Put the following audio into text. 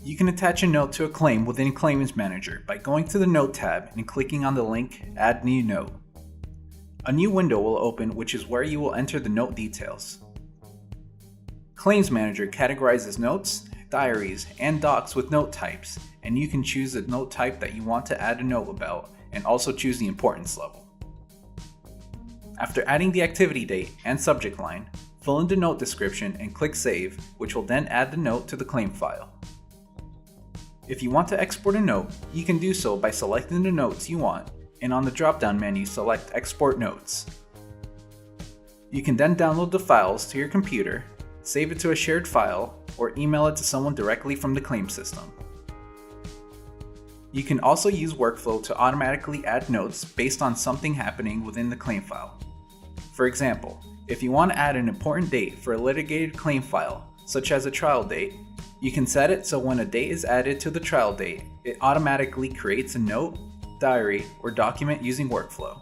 You can attach a note to a claim within Claims Manager by going to the Note tab and clicking on the link Add New Note. A new window will open, which is where you will enter the note details. Claims Manager categorizes notes, diaries, and docs with note types, and you can choose the note type that you want to add a note about and also choose the importance level. After adding the activity date and subject line, fill in the note description and click Save, which will then add the note to the claim file. If you want to export a note, you can do so by selecting the notes you want, and on the drop-down menu select Export Notes. You can then download the files to your computer, save it to a shared file, or email it to someone directly from the claim system. You can also use Workflow to automatically add notes based on something happening within the claim file. For example, if you want to add an important date for a litigated claim file, such as a trial date, you can set it so when a date is added to the trial date, it automatically creates a note, diary, or document using Workflow.